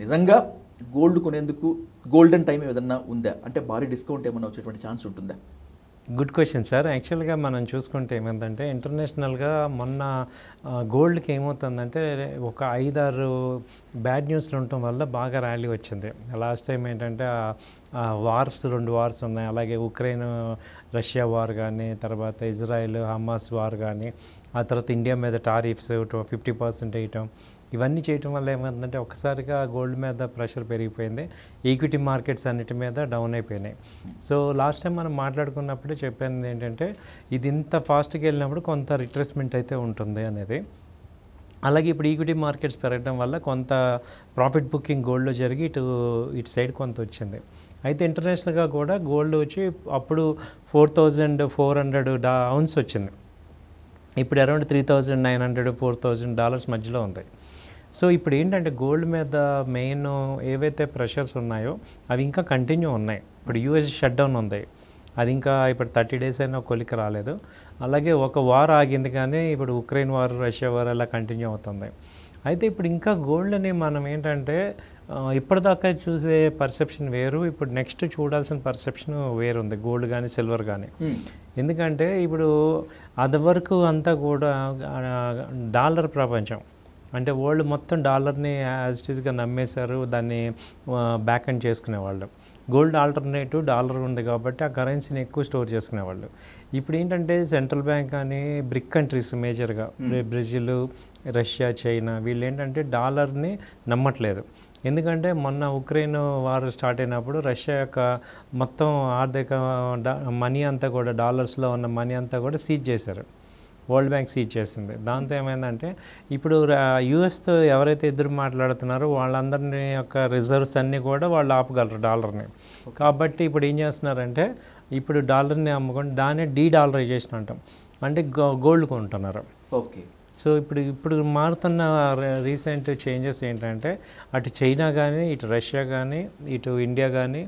నిజంగా గోల్డ్ కొనేందుకు golden time ఏదన్నా ఉందా? అంటే భారీ డిస్కౌంట్ ఏమన్నా వచ్చేటువంటి ఛాన్స్ ఉంటుందా? Good question sir. యాక్చువల్గా మనం చూసుకుంటే ఏమైందంటే ఇంటర్నేషనల్గా మొన్న గోల్డ్కి ఏమవుతుందంటే ఒక 5-6 బ్యాడ్ న్యూస్లు ఉండటం వల్ల బాగా ర్యాలీ వచ్చింది. లాస్ట్ టైం ఏంటంటే వార్స్ 2 వార్స్ ఉన్నాయి. అలాగే ఉక్రెయిన్ రష్యా వార్ కానీ, తర్వాత ఇజ్రాయెల్ హమాస్ వార్ కానీ, ఆ తర్వాత ఇండియా మీద టారిఫ్స్ 50% వేయటం, ఇవన్నీ చేయటం వల్ల ఏమైందంటే ఒకసారిగా గోల్డ్ మీద ప్రెషర్ పెరిగిపోయింది. ఈక్విటీ మార్కెట్స్ అన్నిటి మీద డౌన్ అయిపోయినాయి. సో లాస్ట్ టైం మనం మాట్లాడుకున్నప్పుడే చెప్పాను ఏంటంటే ఇది ఇంత ఫాస్ట్గా వెళ్ళినప్పుడు కొంత రిట్రేస్మెంట్ అయితే ఉంటుంది అనేది. అలాగే ఇప్పుడు ఈక్విటీ మార్కెట్స్ పెరగడం వల్ల కొంత ప్రాఫిట్ బుకింగ్ గోల్డ్లో జరిగి ఇటు సైడ్ కొంత వచ్చింది. అయితే ఇంటర్నేషనల్గా కూడా గోల్డ్ వచ్చి అప్పుడు 4,400 ఔన్స్ వచ్చింది. ఇప్పుడు అరౌండ్ $3,900 $4,000 మధ్యలో ఉంది. సో ఇప్పుడు ఏంటంటే గోల్డ్ మీద మెయిన్ ఏవైతే ప్రెషర్స్ ఉన్నాయో అవి ఇంకా కంటిన్యూ ఉన్నాయి. ఇప్పుడు యూఎస్ షట్ డౌన్ ఉంది, అది ఇంకా ఇప్పుడు 30 days అయినా కొలికి రాలేదు. అలాగే ఒక వార్ ఆగింది కానీ ఇప్పుడు ఉక్రెయిన్ వార్ రష్యా వార్ అలా కంటిన్యూ అవుతుంది. అయితే ఇప్పుడు ఇంకా గోల్డ్ని మనం ఏంటంటే ఇప్పటిదాకా చూసే పర్సెప్షన్ వేరు, ఇప్పుడు నెక్స్ట్ చూడాల్సిన పర్సెప్షన్ వేరు ఉంది గోల్డ్ కానీ సిల్వర్ కానీ. ఎందుకంటే ఇప్పుడు అది వరకు అంతా కూడా డాలర్ ప్రపంచం, అంటే వరల్డ్ మొత్తం డాలర్ని యాజ్ ఇట్ ఈస్గా నమ్మేశారు, దాన్ని బ్యాక్ అండ్ చేసుకునేవాళ్ళు. గోల్డ్ ఆల్టర్నేటివ్ డాలర్ ఉంది కాబట్టి ఆ కరెన్సీని ఎక్కువ స్టోర్ చేసుకునేవాళ్ళు. ఇప్పుడు ఏంటంటే సెంట్రల్ బ్యాంక్ కానీ బ్రిక్ కంట్రీస్ మేజర్గా బ్రెజిల్, రష్యా, చైనా వీళ్ళు ఏంటంటే డాలర్ని నమ్మట్లేదు. ఎందుకంటే మొన్న ఉక్రెయిన్ వార్ స్టార్ట్ అయినప్పుడు రష్యా యొక్క మొత్తం ఆర్థిక మనీ అంతా కూడా డాలర్స్లో ఉన్న మనీ అంతా కూడా సీజ్ చేశారు, వరల్డ్ బ్యాంక్ సీజ్ చేసింది. దాంతో ఏమైందంటే ఇప్పుడు యూఎస్తో ఎవరైతే ఇద్దరు మాట్లాడుతున్నారో వాళ్ళందరినీ యొక్క రిజర్వ్స్ అన్నీ కూడా వాళ్ళు ఆపగలరు డాలర్ని. కాబట్టి ఇప్పుడు ఏం చేస్తున్నారంటే ఇప్పుడు డాలర్ని అమ్ముకొని దాన్ని డీడాలరైజేషన్ అంటాం, అంటే గోల్డ్ కొంటున్నారు. ఓకే. సో ఇప్పుడు మారుతున్న రీసెంట్ చేంజెస్ ఏంటంటే అటు చైనా కానీ, ఇటు రష్యా కానీ, ఇటు ఇండియా కానీ,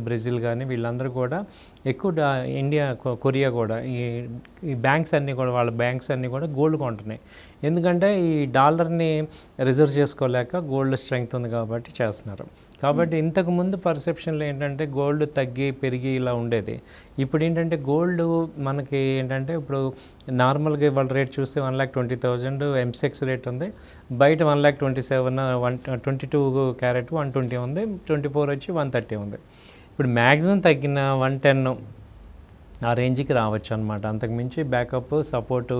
బ్రెజిల్ కానీ వీళ్ళందరూ కూడా ఎక్కువ ఇండియా, కొరియా కూడా ఈ బ్యాంక్స్ అన్నీ కూడా వాళ్ళ బ్యాంక్స్ అన్నీ కూడా గోల్డ్ కొంటున్నాయి. ఎందుకంటే ఈ డాలర్ని రిజర్వ్ చేసుకోలేక గోల్డ్ స్ట్రెంగ్త్ ఉంది కాబట్టి చేస్తున్నారు. కాబట్టి ఇంతకుముందు పర్సెప్షన్లో ఏంటంటే గోల్డ్ తగ్గి పెరిగి ఇలా ఉండేది. ఇప్పుడు ఏంటంటే గోల్డ్ మనకి ఏంటంటే ఇప్పుడు నార్మల్గా ఇవాళ రేట్ చూస్తే 1,20,000 ఎంసెక్స్ రేట్ ఉంది, బయట 1,27,000 22 క్యారెట్ 120 ఉంది, 24 వచ్చి 130 ఉంది. ఇప్పుడు మ్యాక్సిమం తగ్గిన 110 ఆ రేంజ్కి రావచ్చు అనమాట. అంతకుమించి బ్యాకప్ సపోర్టు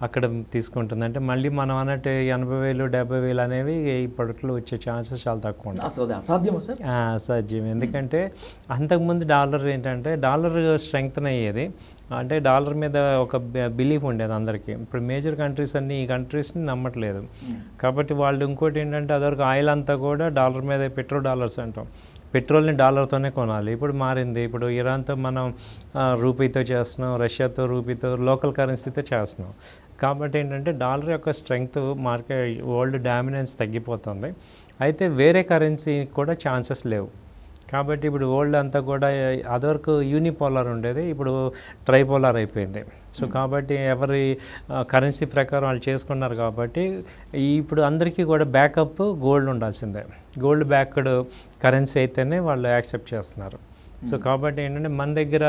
అక్కడ తీసుకుంటుంది. అంటే మళ్ళీ మనం అన్నట్టు 80,000 70,000 అనేవి ఈ ప్రొడక్ట్లో వచ్చే ఛాన్సెస్ చాలా తక్కువ ఉంటాయి. అసలు అసాధ్యమా సార్? అసాధ్యం. ఎందుకంటే అంతకుముందు డాలర్ ఏంటంటే డాలర్ స్ట్రెంగ్త్ అయ్యేది, అంటే డాలర్ మీద ఒక బిలీఫ్ ఉండేది అందరికీ. ఇప్పుడు మేజర్ కంట్రీస్ అన్నీ ఈ కంట్రీస్ని నమ్మట్లేదు కాబట్టి వాళ్ళు ఇంకోటి ఏంటంటే అదివరకు ఆయిల్ అంతా కూడా డాలర్ మీద పెట్రో డాలర్స్ అంటాం, పెట్రోల్ని డాలర్తోనే కొనాలి. ఇప్పుడు మారింది, ఇప్పుడు ఇరాన్తో మనం రూపీతో చేస్తున్నాం, రష్యాతో రూపీతో లోకల్ కరెన్సీతో చేస్తున్నాం. కాబట్టి ఏంటంటే డాలర్ యొక్క స్ట్రెంగ్త్ మార్కెట్ వరల్డ్ డామినెన్స్ తగ్గిపోతుంది. అయితే వేరే కరెన్సీ కూడా ఛాన్సెస్ లేవు. కాబట్టి ఇప్పుడు వరల్డ్ అంతా కూడా అదివరకు యూనిపోలార్ ఉండేది, ఇప్పుడు ట్రైపోలార్ అయిపోయింది. సో కాబట్టి ఎవరి కరెన్సీ ప్రకారం వాళ్ళు చేసుకున్నారు కాబట్టి ఇప్పుడు అందరికీ కూడా బ్యాకప్ గోల్డ్ ఉండాల్సిందే. గోల్డ్ బ్యాక్డ్ కరెన్సీ అయితేనే వాళ్ళు యాక్సెప్ట్ చేస్తున్నారు. సో కాబట్టి ఏంటంటే మన దగ్గర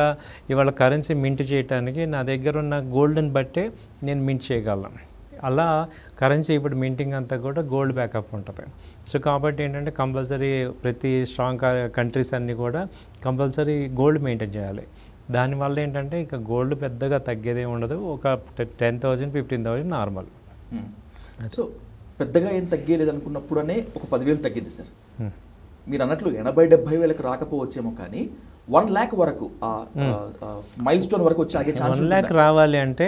ఇవాళ కరెన్సీ మింట్ చేయడానికి నా దగ్గర ఉన్న గోల్డ్ని బట్టే నేను మింట్ చేయగలను. అలా కరెన్సీ ఇప్పుడు మింటింగ్ అంతా కూడా గోల్డ్ బ్యాకప్ ఉంటుంది. సో కాబట్టి ఏంటంటే కంపల్సరీ ప్రతి స్ట్రాంగ్ కంట్రీస్ అన్నీ కూడా కంపల్సరీ గోల్డ్ మెయింటైన్ చేయాలి. దానివల్ల ఏంటంటే ఇక గోల్డ్ పెద్దగా తగ్గేదే ఉండదు, ఒక 10,000 15,000 నార్మల్. సో పెద్దగా ఏం తగ్గేలేదు అనుకున్నప్పుడనే ఒక 10,000 తగ్గింది సార్. మీరు అన్నట్లు 80,000-70,000 రాకపోవచ్చేమో కానీ 1 lakh వరకు మైల్ స్టోన్ వరకు వచ్చి ఆగే ఛాన్స్ 1 lakh రావాలి అంటే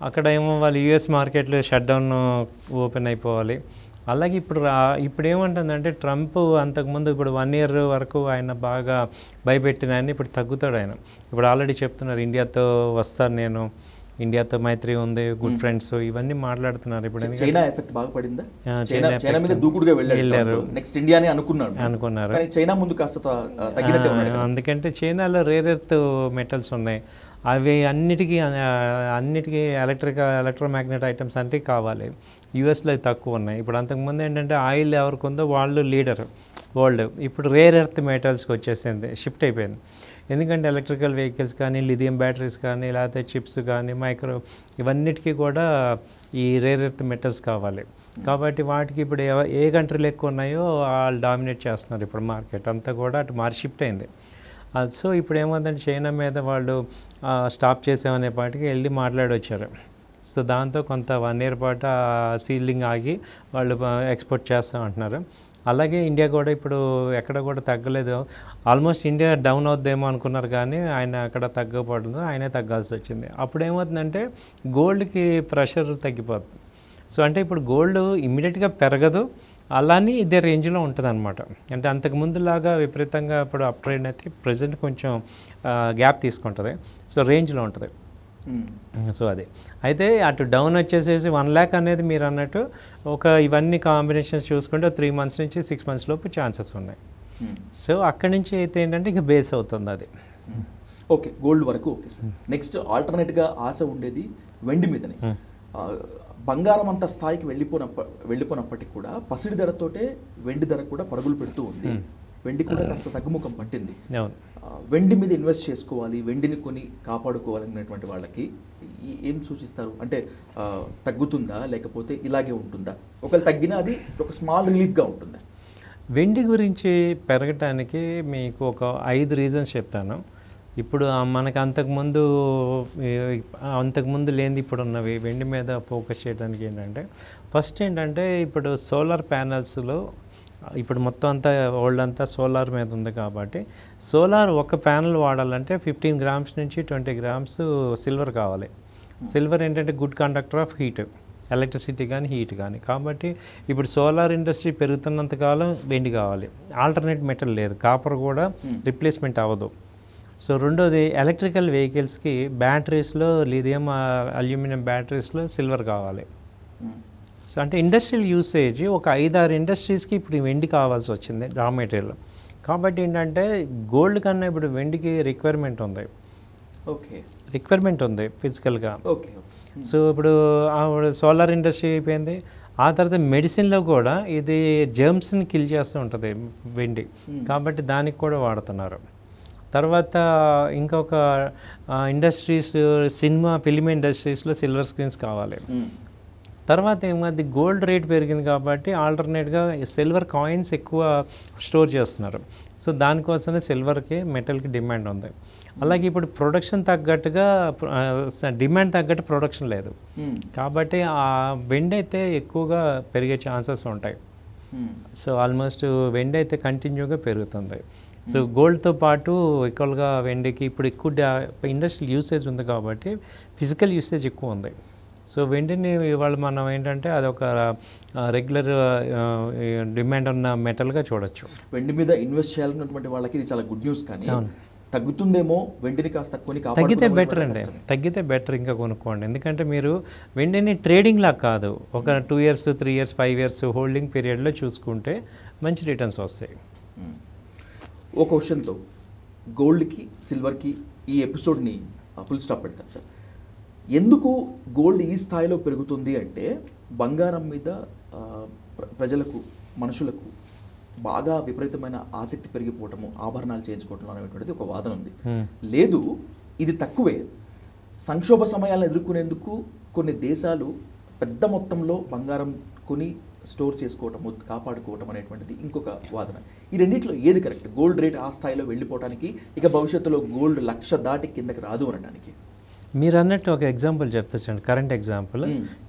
అక్కడ ఏమో వాళ్ళు యూఎస్ మార్కెట్లో షట్ డౌన్ ఓపెన్ అయిపోవాలి. అలాగే ఇప్పుడు ఏమంటుందంటే ట్రంప్ అంతకుముందు ఇప్పుడు 1 year వరకు ఆయన బాగా భయపెట్టిన ఆయన ఇప్పుడు తగ్గుతాడు. ఆయన ఇప్పుడు ఆల్రెడీ చెప్తున్నారు ఇండియాతో వస్తాను నేను, ఇండియాతో మైత్రి ఉంది, గుడ్ ఫ్రెండ్స్, ఇవన్నీ మాట్లాడుతున్నారు ఇప్పుడు. చైనా ఎఫెక్ట్ బాగా పడిందా? చైనా మీద దూకుడుగా వెళ్ళారు, నెక్స్ట్ ఇండియానే అనుకున్నారు, కానీ చైనా ముందు కాస్త తగ్గినట్టే ఉన్నారు. అందుకంటే చైనాలో రేర్ ఎర్త్ మెటల్స్ ఉన్నాయి, అవి అన్నిటికీ ఎలక్ట్రోమాగ్నెట్ ఐటమ్స్ అంటే కావాలి. యూఎస్లో అవి తక్కువ ఉన్నాయి. ఇప్పుడు అంతకుముందు ఏంటంటే ఆయిల్ ఎవరికి ఉందో వాళ్ళు లీడర్ వరల్డ్. ఇప్పుడు రేర్ ఎర్త్ మెటల్స్కి వచ్చేసింది, షిఫ్ట్ అయిపోయింది. ఎందుకంటే ఎలక్ట్రికల్ వెహికల్స్ కానీ, లిథియం బ్యాటరీస్ కానీ, లేకపోతే చిప్స్ కానీ, మైక్రో, ఇవన్నిటికీ కూడా ఈ రేర్ ఎర్త్ మెటల్స్ కావాలి. కాబట్టి వాటికి ఇప్పుడు ఏ కంట్రీలు ఎక్కువ ఉన్నాయో వాళ్ళు డామినేట్ చేస్తున్నారు ఇప్పుడు మార్కెట్ అంతా కూడా అటు షిఫ్ట్ అయింది. సో ఇప్పుడు ఏమందంటే చైనా మీద వాళ్ళు స్టాప్ చేసామనే పాటికి వెళ్ళి మాట్లాడొచ్చారు. సో దాంతో కొంత 1 year పాటు సీలింగ్ ఆగి వాళ్ళు ఎక్స్పోర్ట్ చేస్తామంటున్నారు. అలాగే ఇండియా కూడా ఇప్పుడు ఎక్కడ కూడా తగ్గలేదు. ఆల్మోస్ట్ ఇండియా డౌన్ అవుద్దేమో అనుకున్నారు, కానీ ఆయన అక్కడ తగ్గకపోవడంతో ఆయనే తగ్గాల్సి వచ్చింది. అప్పుడు ఏమవుతుందంటే గోల్డ్కి ప్రెషర్ తగ్గిపోతుంది. సో అంటే ఇప్పుడు గోల్డ్ ఇమ్మీడియట్గా పెరగదు, అలానే ఇదే రేంజ్లో ఉంటుంది అనమాట. అంటే అంతకుముందులాగా విపరీతంగా ఇప్పుడు అప్ ట్రెండ్ అయితే ప్రజెంట్ కొంచెం గ్యాప్ తీసుకుంటుంది, సో రేంజ్లో ఉంటుంది. సో అది అయితే అటు డౌన్ వచ్చేసేసి 1 lakh అనేది మీరు అన్నట్టు ఇవన్నీ కాంబినేషన్స్ చూసుకుంటే 3 months నుంచి 6 months లోపు ఛాన్సెస్ ఉన్నాయి. సో అక్కడి నుంచి అయితే ఏంటంటే ఇక బేస్ అవుతుంది అది. ఓకే, గోల్డ్ వరకు ఓకే సార్. నెక్స్ట్ ఆల్టర్నేట్గా ఆశ ఉండేది వెండి మీదనే. బంగారం అంత స్థాయికి వెళ్ళిపోయినప్పటికీ కూడా పసిడి ధరతోటే వెండి ధర కూడా పరుగులు పెడుతూ ఉంది. వెండి కూడా కాస్త తగ్గుముఖం పట్టింది. వెండి మీద ఇన్వెస్ట్ చేసుకోవాలి, వెండిని కొని కాపాడుకోవాలనేటువంటి వాళ్ళకి ఏం సూచిస్తారు? అంటే తగ్గుతుందా లేకపోతే ఇలాగే ఉంటుందా? ఒకవేళ తగ్గినా అది ఒక స్మాల్ రిలీఫ్గా ఉంటుందా? వెండి గురించి పెరగటానికి మీకు ఒక 5 reasons చెప్తాను. ఇప్పుడు మనకు అంతకుముందు లేనిది ఇప్పుడు ఉన్నవి వెండి మీద ఫోకస్ చేయడానికి ఏంటంటే, ఫస్ట్ ఏంటంటే ఇప్పుడు సోలార్ ప్యానల్స్లో ఇప్పుడు మొత్తం అంతా వరల్డ్ అంతా సోలార్ మీద ఉంది. కాబట్టి సోలార్ ఒక ప్యానల్ వాడాలంటే 15 grams నుంచి 20 grams సిల్వర్ కావాలి. సిల్వర్ ఏంటంటే good conductor of heat, electricity కానీ హీట్ కానీ. కాబట్టి ఇప్పుడు సోలార్ ఇండస్ట్రీ పెరుగుతున్నంతకాలం వెండి కావాలి, ఆల్టర్నేట్ మెటల్ లేదు, కాపర్ కూడా రిప్లేస్మెంట్ అవ్వదు. సో రెండోది ఎలక్ట్రికల్ వెహికల్స్కి బ్యాటరీస్లో లిథియం అల్యూమినియం బ్యాటరీస్లో సిల్వర్ కావాలి. సో అంటే ఇండస్ట్రియల్ యూసేజ్ ఒక 5-6 ఇండస్ట్రీస్కి ఇప్పుడు వెండి కావాల్సి వచ్చింది రా మెటీరియల్. కాబట్టి ఏంటంటే గోల్డ్ కన్నా ఇప్పుడు వెండికి రిక్వైర్మెంట్ ఉంది ఫిజికల్గా. సో ఇప్పుడు సోలార్ ఇండస్ట్రీ అయిపోయింది, ఆ తర్వాత మెడిసిన్లో కూడా ఇది జర్మ్స్ని కిల్ చేస్తూ ఉంటుంది వెండి, కాబట్టి దానికి కూడా వాడుతున్నారు. తర్వాత ఇంకొక ఇండస్ట్రీస్, ఫిల్మ్ ఇండస్ట్రీస్లో సిల్వర్ స్క్రీన్స్ కావాలి. తర్వాత ఏమది గోల్డ్ రేట్ పెరిగింది కాబట్టి ఆల్టర్నేట్గా సిల్వర్ కాయిన్స్ ఎక్కువ స్టోర్ చేస్తున్నారు. సో దానికోసమే సిల్వర్కి మెటల్కి డిమాండ్ ఉంది. అలాగే ఇప్పుడు ప్రొడక్షన్ తగ్గట్టుగా డిమాండ్ తగ్గట్టు ప్రొడక్షన్ లేదు, కాబట్టి ఆ వెండి అయితే ఎక్కువగా పెరిగే ఛాన్సెస్ ఉంటాయి. సో ఆల్మోస్ట్ వెండి అయితే కంటిన్యూగా పెరుగుతుంది. సో గోల్డ్తో పాటు ఈక్వల్గా వెండికి ఇప్పుడు ఎక్కువ ఇండస్ట్రియల్ యూసేజ్ ఉంది కాబట్టి ఫిజికల్ యూసేజ్ ఎక్కువ ఉంది. సో వెండిని ఇవాళ మనం ఏంటంటే అదొక రెగ్యులర్ డిమాండ్ ఉన్న మెటల్గా చూడొచ్చు. వెండి మీద ఇన్వెస్ట్ చేయాలన్నటువంటి వాళ్ళకి ఇది చాలా గుడ్ న్యూస్. కానీ తగ్గుతుందేమో, వెండిని కాస్త కొని తగ్గితే బెటర్ అండి, తగ్గితే బెటర్ ఇంకా కొనుక్కోండి. ఎందుకంటే మీరు వెండిని ట్రేడింగ్ లాగా కాదు, ఒక 2 years 3 years 5 years హోల్డింగ్ పీరియడ్లో చూసుకుంటే మంచి రిటర్న్స్ వస్తాయి. ఒక క్వశ్చన్తో గోల్డ్కి సిల్వర్కి ఈ ఎపిసోడ్ని ఫుల్ స్టాప్ పెడతాను సార్. ఎందుకు గోల్డ్ ఈ స్థాయిలో పెరుగుతుంది అంటే బంగారం మీద ప్రజలకు, మనుషులకు బాగా విపరీతమైన ఆసక్తి పెరిగిపోవటము, ఆభరణాలు చేయించుకోవటం అనేటువంటిది ఒక వాదన ఉంది. లేదు, ఇది తక్కువే, సంక్షోభ సమయాలను ఎదుర్కొనేందుకు కొన్ని దేశాలు పెద్ద మొత్తంలో బంగారం కొని స్టోర్ చేసుకోవటం, కాపాడుకోవటం అనేటువంటిది ఇంకొక వాదన. ఈ రెండింటిలో ఏది కరెక్ట్? గోల్డ్ రేట్ ఆ స్థాయిలో వెళ్ళిపోవడానికి, ఇక భవిష్యత్తులో గోల్డ్ 1,00,000 దాటి కిందకి రాదు అనడానికి? మీరు అన్నట్టు ఒక ఎగ్జాంపుల్ చెప్తాను, కరెంట్ ఎగ్జాంపుల్.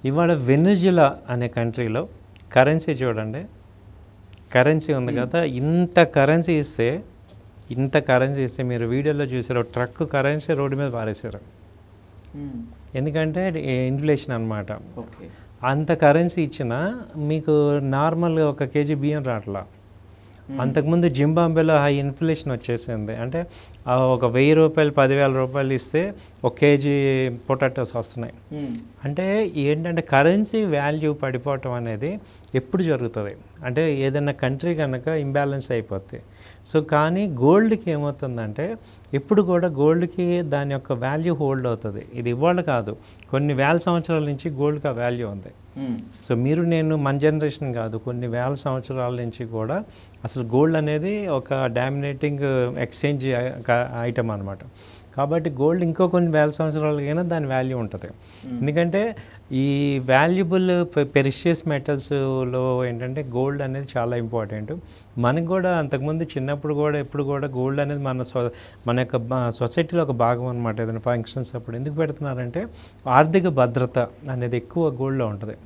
ఇవాళ వెనిజులా అనే కంట్రీలో కరెన్సీ చూడండి, కరెన్సీ ఉంది కదా, ఇంత కరెన్సీ ఇస్తే మీరు వీడియోలో చూసారు, ట్రక్ కరెన్సీ రోడ్డు మీద పారేశారు. ఎందుకంటే ఇన్ఫ్లేషన్ అనమాట. అంత కరెన్సీ ఇచ్చినా మీకు నార్మల్గా 1 kg బియ్యం రావట్లా. అంతకుముందు జింబాబ్వేలో హై ఇన్ఫ్లేషన్ వచ్చేసింది, అంటే ఒక 1000 రూపాయలు 10,000 రూపాయలు ఇస్తే 1 కేజీ పొటాటోస్ వస్తున్నాయి. అంటే ఏంటంటే కరెన్సీ వాల్యూ పడిపోవటం అనేది ఎప్పుడు జరుగుతుంది అంటే ఏదైనా కంట్రీ కనుక ఇంబ్యాలెన్స్ అయిపోద్ది. సో కానీ గోల్డ్కి ఏమవుతుందంటే ఎప్పుడు కూడా గోల్డ్కి దాని యొక్క వాల్యూ హోల్డ్ అవుతుంది. ఇది ఇవాళ కాదు, కొన్ని వేల సంవత్సరాల నుంచి గోల్డ్కి ఆ వాల్యూ ఉంది. సో మీరు నేను మన జనరేషన్ కాదు, కొన్ని వేల సంవత్సరాల నుంచి కూడా అసలు గోల్డ్ అనేది ఒక డామినేటింగ్ ఎక్స్చేంజ్ ఐటమ్ అనమాట. కాబట్టి గోల్డ్ ఇంకో కొన్ని వేల సంవత్సరాలకైనా దాని వాల్యూ ఉంటుంది. ఎందుకంటే ఈ వాల్యుబుల్ పెరిషియస్ మెటల్స్లో ఏంటంటే గోల్డ్ అనేది చాలా ఇంపార్టెంట్. మనకు కూడా అంతకుముందు చిన్నప్పుడు కూడా ఎప్పుడు కూడా గోల్డ్ అనేది మన యొక్క సొసైటీలో ఒక భాగం అనమాట. ఏదైనా ఫంక్షన్స్ అప్పుడు ఎందుకు పెడుతున్నారంటే ఆర్థిక భద్రత అనేది ఎక్కువ గోల్డ్లో ఉంటుంది.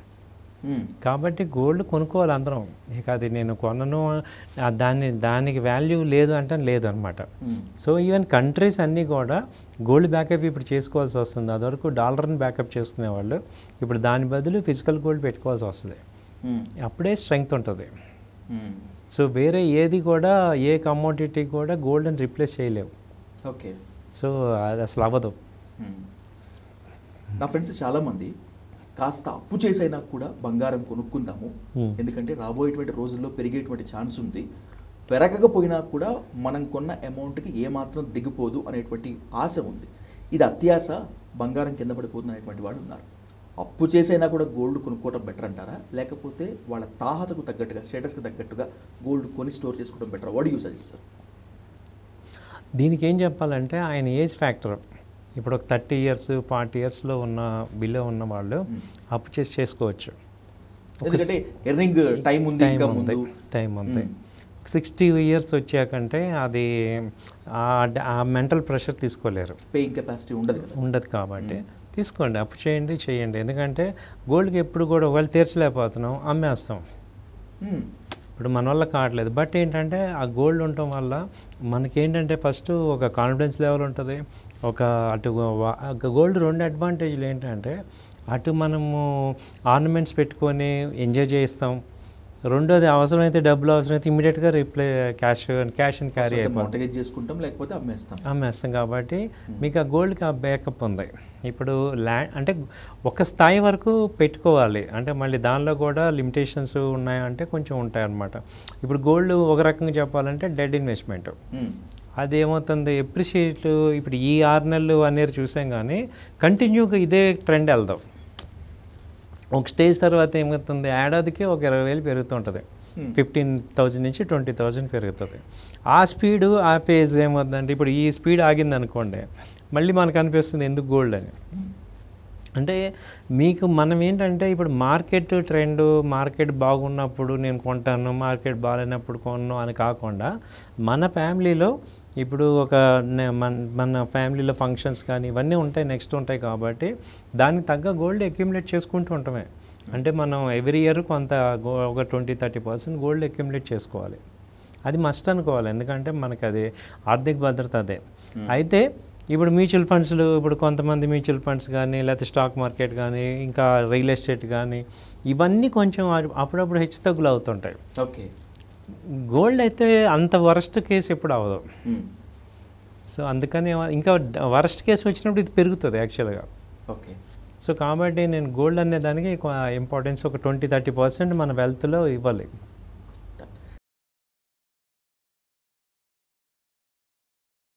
కాబట్టి గోల్డ్ కొనుక్కోవాలి అందరం. ఇక అది నేను కొనను దానికి వాల్యూ లేదు అంటే లేదు అనమాట. సో ఈవెన్ కంట్రీస్ అన్నీ కూడా గోల్డ్ బ్యాకప్ ఇప్పుడు చేసుకోవాల్సి వస్తుంది. అదివరకు డాలర్ని బ్యాకప్ చేసుకునేవాళ్ళు, ఇప్పుడు దాని బదులు ఫిజికల్ గోల్డ్ పెట్టుకోవాల్సి వస్తుంది. అప్పుడే స్ట్రెంగ్త్ ఉంటుంది. సో వేరే ఏది కూడా ఏ కమోడిటీ కూడా గోల్డ్ని రీప్లేస్ చేయలేవు. ఓకే. సో అది అసలు అవ్వదు. నా ఫ్రెండ్స్ చాలామంది కాస్త అప్పు చేసైనా కూడా బంగారం కొనుక్కుందాము, ఎందుకంటే రాబోయేటువంటి రోజుల్లో పెరిగేటువంటి ఛాన్స్ ఉంది, పెరగకపోయినా కూడా మనం కొన్న అమౌంట్కి ఏమాత్రం దిగిపోదు అనేటువంటి ఆశ ఉంది. ఇది అత్యాశ, బంగారం కింద పడిపోతుంది అనేటువంటి వాళ్ళు ఉన్నారు. అప్పు చేసైనా కూడా గోల్డ్ కొనుక్కోవడం బెటర్ అంటారా, లేకపోతే వాళ్ళ తాహతకు తగ్గట్టుగా స్టేటస్కి తగ్గట్టుగా గోల్డ్ కొని స్టోర్ చేసుకోవడం better? What you suggest sir? దీనికి ఏం చెప్పాలంటే ఆయన ఏజ్ ఫ్యాక్టర్. ఇప్పుడు ఒక 30 years 40 yearsలో ఉన్న బిలో ఉన్న వాళ్ళు అప్పు చేసి చేసుకోవచ్చు. ఎందుకంటే ఎర్నింగ్ టైం ఉంది. 60 years వచ్చాకంటే అది ఆ మెంటల్ ప్రెషర్ తీసుకోలేరు, పేయింగ్ కెపాసిటీ ఉండదు కాబట్టి తీసుకోండి, అప్పు చేయండి. ఎందుకంటే గోల్డ్కి ఎప్పుడు కూడా ఒకవేళ తీర్చలేకపోతున్నాం అమ్మేస్తాం. ఇప్పుడు మన వల్ల కావట్లేదు. బట్ ఏంటంటే ఆ గోల్డ్ ఉండటం వల్ల మనకేంటంటే ఫస్ట్ ఒక కాన్ఫిడెన్స్ లెవెల్ ఉంటుంది. అటు గోల్డ్ 2 అడ్వాంటేజ్లు ఏంటంటే అటు మనము ఆర్నమెంట్స్ పెట్టుకొని ఎంజాయ్ చేస్తాం, రెండోది అవసరమైతే డబ్బులు అవసరమైతే ఇమీడియట్గా క్యాష్ అండ్ క్యారీ అయిపోతుంది, చేసుకుంటాం, లేకపోతే అమ్మేస్తాం. కాబట్టి మీకు ఆ గోల్డ్కి ఆ బ్యాకప్ ఉంది. ఇప్పుడు అంటే ఒక స్థాయి వరకు పెట్టుకోవాలి, అంటే మళ్ళీ దానిలో కూడా లిమిటేషన్స్ ఉన్నాయంటే కొంచెం ఉంటాయన్నమాట. ఇప్పుడు గోల్డ్ ఒక రకంగా చెప్పాలంటే డెడ్ ఇన్వెస్ట్మెంట్. అది ఏమవుతుంది ఎప్రిషియేట్ ఇప్పుడు ఈ 6 నెలలు అనేది చూసాం, కానీ కంటిన్యూగా ఇదే ట్రెండ్ వెళ్దాం. ఒక స్టేజ్ తర్వాత ఏమవుతుంది ఏడాదికి ఒక 20,000 పెరుగుతుంటుంది, 15,000 నుంచి 20,000 పెరుగుతుంది. ఆ స్పీడు ఆ పేజ్ ఏమవుతుందంటే ఇప్పుడు ఈ స్పీడ్ ఆగింది అనుకోండి, మళ్ళీ మనకు అనిపిస్తుంది ఎందుకు గోల్డ్ అని. అంటే మీకు మనం ఏంటంటే ఇప్పుడు మార్కెట్ ట్రెండ్, మార్కెట్ బాగున్నప్పుడు నేను కొంటాను, మార్కెట్ బాగాలేనప్పుడు కొను అని కాకుండా మన ఫ్యామిలీలో ఇప్పుడు మన ఫ్యామిలీలో ఫంక్షన్స్ కానీ ఇవన్నీ ఉంటాయి, నెక్స్ట్ ఉంటాయి. కాబట్టి దానికి తగ్గ గోల్డ్ అక్యుములేట్ చేసుకుంటూ ఉంటామే. అంటే మనం ఎవ్రీ ఇయర్ కొంత ఒక 20-30% గోల్డ్ అక్యుములేట్ చేసుకోవాలి. అది మస్ట్ అనుకోవాలి, ఎందుకంటే మనకి అది ఆర్థిక భద్రత అదే. అయితే ఇప్పుడు మ్యూచువల్ ఫండ్స్లు, ఇప్పుడు కొంతమంది మ్యూచువల్ ఫండ్స్ కానీ లేకపోతే స్టాక్ మార్కెట్ కానీ ఇంకా రియల్ ఎస్టేట్ కానీ ఇవన్నీ కొంచెం అప్పుడప్పుడు హెచ్చుతగ్గులు అవుతుంటాయి. ఓకే. గోల్డ్ అయితే అంత వరస్ట్ కేసు ఎప్పుడు అవ్వదు. సో అందుకని ఇంకా వరస్ట్ కేసు వచ్చినప్పుడు ఇది పెరుగుతుంది యాక్చువల్గా. ఓకే. సో కాబట్టి నేను గోల్డ్ అనే దానికి ఇంపార్టెన్స్ ఒక 20-30% మన వెల్త్లో ఇవ్వాలి.